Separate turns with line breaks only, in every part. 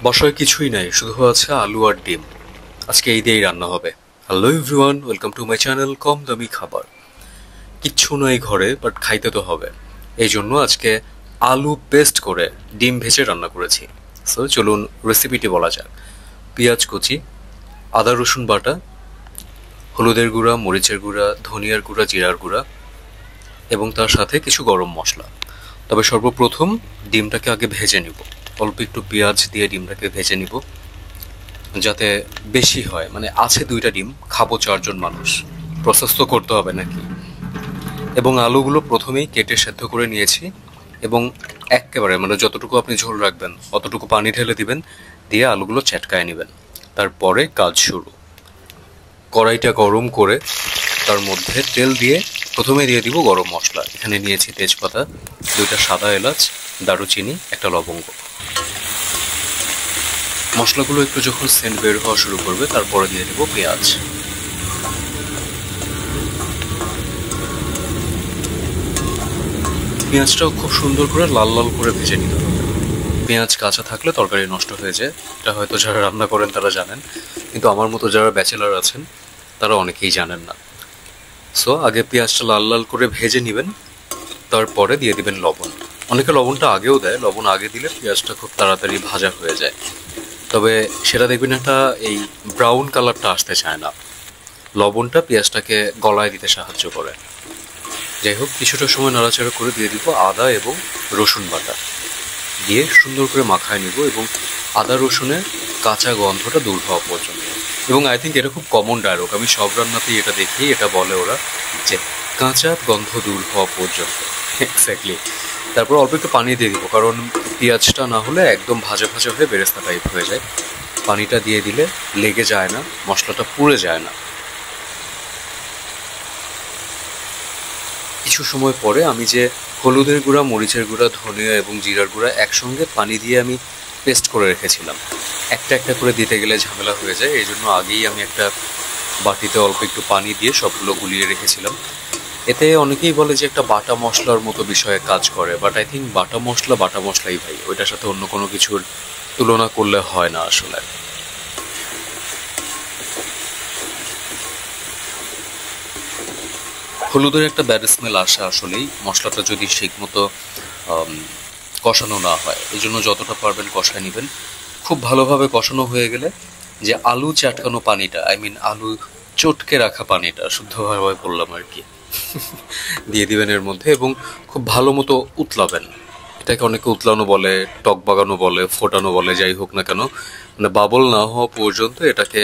বসায় কিছুই নাই, শুধু আছে আলু আর ডিম। আজকে এই দিয়েই রান্না হবে। Hello everyone, welcome to my channel কম দামি খাবার। কিচ্ছু নাই ঘরে, বাট খাইতে তো হবে। এই জন্য আজকে আলু পেস্ট করে ডিম ভেজে রান্না করেছি। সো চলুন রেসিপিটি বলা যাক। পেঁয়াজ কুচি, আদা রসুন বাটা, হলুদের গুঁড়া, মরিচের গুঁড়া, ধনিয়ার গুঁড়া, জিরার গুঁড়া এবং তার সাথে কিছু গরম মশলা। তবে সর্বপ্রথম ডিমটাকে আগে ভেজে নিব। অল্প একটু পেঁয়াজ দিয়ে ডিমটাকে ভেজে নিব, যাতে বেশি হয়। মানে আছে 2টা ডিম, খাবো 4জন মানুষ, প্রসেস তো করতে হবে নাকি। এবং আলুগুলো প্রথমেই কেটে সেদ্ধ করে নিয়েছি এবং একেবারে মানে যতটুকু আপনি ঝোল রাখবেন অতটুকু পানি ঢেলে দিবেন, দিয়ে আলুগুলো চ্যাটকায় নেবেন। তারপরে কাজ শুরু। কড়াইটা গরম করে তার মধ্যে তেল দিয়ে প্রথমে দিয়ে দিব গরম মশলা। এখানে নিয়েছি তেজপাতা, 2টা সাদা এলাচ, দারুচিনি, একটা লবঙ্গ। মশলাগুলো একটু যখন সেন্ট বের হওয়া শুরু করবে তারপরে দিয়ে দেবো পেঁয়াজ। পেঁয়াজটাও খুব সুন্দর করে লাল লাল করে ভেজে নিতে হবে। পেঁয়াজ কাঁচা থাকলে তরকারি নষ্ট হয়ে যায়, এটা হয়তো যারা রান্না করেন তারা জানেন, কিন্তু আমার মতো যারা ব্যাচেলার আছেন তারা অনেকেই জানেন না। সো আগে পেঁয়াজটা লাল লাল করে ভেজে নেবেন, তারপরে দিয়ে দিবেন লবণ। অনেকে লবণটা আগেও দেয়, লবণ আগে দিলে পেঁয়াজটা খুব তাড়াতাড়ি ভাজা হয়ে যায়। তবে সেটা দেখবেন একটা এই ব্রাউন কালারটা আসতে চায় না। লবণটা পেঁয়াজটাকে গলায় দিতে সাহায্য করে। যাই হোক, কিছুটা সময় নাড়াচাড়া করে দিয়ে দিব আদা এবং রসুন বাটা, দিয়ে সুন্দর করে মাখায় নিব এবং আদা রসুনের কাঁচা গন্ধটা দূর হওয়া পর্যন্ত। এবং আই থিঙ্ক এটা খুব কমন ডায়লগ, আমি সব রান্নাতেই এটা দেখি, এটা বলে ওরা যে কাঁচা গন্ধ দূর হওয়া পর্যন্ত। এক্স্যাক্টলি। তারপর অল্প একটু পানি দিয়ে দিব, কারণ পেঁয়াজটা না হলে একদম ভাজা ভাজা হয়ে বেরেস্তা টাইপ হয়ে যায়। পানিটা দিয়ে দিলে লেগে যায় না, মশলাটা পুড়ে যায় না। কিছু সময় পরে আমি যে হলুদের গুঁড়া, মরিচের গুঁড়া, ধনিয়া এবং জিরার গুঁড়া একসঙ্গে পানি দিয়ে আমি পেস্ট করে রেখেছিলাম, একটা একটা করে দিতে গেলে ঝামেলা হয়ে যায়, এই জন্য আগেই আমি একটা বাটিতে অল্প একটু পানি দিয়ে সবগুলো গুলিয়ে রেখেছিলাম। এতে অনেকেই বলে যে একটা বাটা মশলার মতো বিষয়ে কাজ করে, বাট আই থিঙ্ক বাটা মশলা বাটা মশলাই ভাই, ওইটার সাথে অন্য কোনো কিছুর তুলনা করলে হয় না আসলে। হলুদের একটা ব্যাড স্মেল আসে আসলেই, মশলাটা যদি ঠিক মতো কষানো না হয়। এই জন্য যতটা পারবেন কষায় নেবেন। খুব ভালোভাবে কষানো হয়ে গেলে যে আলু চাটকানো পানিটা, আই মিন আলু চটকে রাখা পানিটা, শুদ্ধভাবে বললাম আর কি, দিয়ে দিবেন এর মধ্যে এবং খুব ভালো মতো উতলাবেন। এটাকে অনেকে উতলানো বলে, টক বাগানো বলে, ফোটানো বলে, যাই হোক না কেন, মানে বাবল না হওয়া পর্যন্ত এটাকে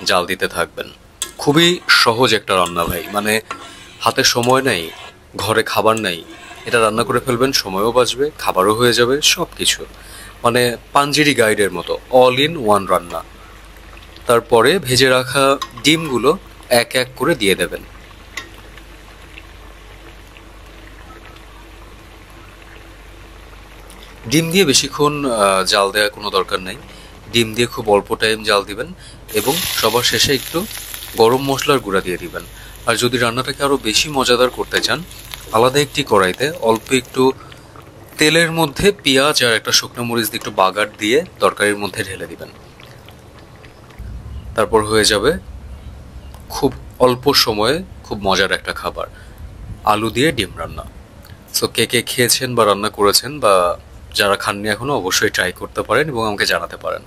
জাল দিতে থাকবেন। খুবই সহজ একটা রান্না ভাই, মানে হাতে সময় নেই, ঘরে খাবার নাই, এটা রান্না করে ফেলবেন, সময়ও বাঁচবে, খাবারও হয়ে যাবে, সব কিছু। মানে পাঞ্জেরি গাইডের মতো অল ইন ওয়ান রান্না। তারপরে ভেজে রাখা ডিমগুলো এক এক করে দিয়ে দেবেন। ডিম দিয়ে বেশিক্ষণ জাল দেওয়ার কোনো দরকার নাই। ডিম দিয়ে খুব অল্প টাইম জাল দিবেন এবং সবার শেষে একটু গরম মশলার গুঁড়া দিয়ে দিবেন। আর যদি রান্নাটাকে আরও বেশি মজাদার করতে চান, আলাদা একটি কড়াইতে অল্প একটু তেলের মধ্যে পেঁয়াজ আর একটা শুকনো মরিচ দিয়ে একটু বাগার দিয়ে তরকারির মধ্যে ঢেলে দিবেন। তারপর হয়ে যাবে খুব অল্প সময়ে খুব মজার একটা খাবার, আলু দিয়ে ডিম রান্না। সো কে কে খেয়েছেন বা রান্না করেছেন, বা যারা খাননি এখনো, অবশ্যই ট্রাই করতে পারেন এবং আমাকে জানাতে পারেন।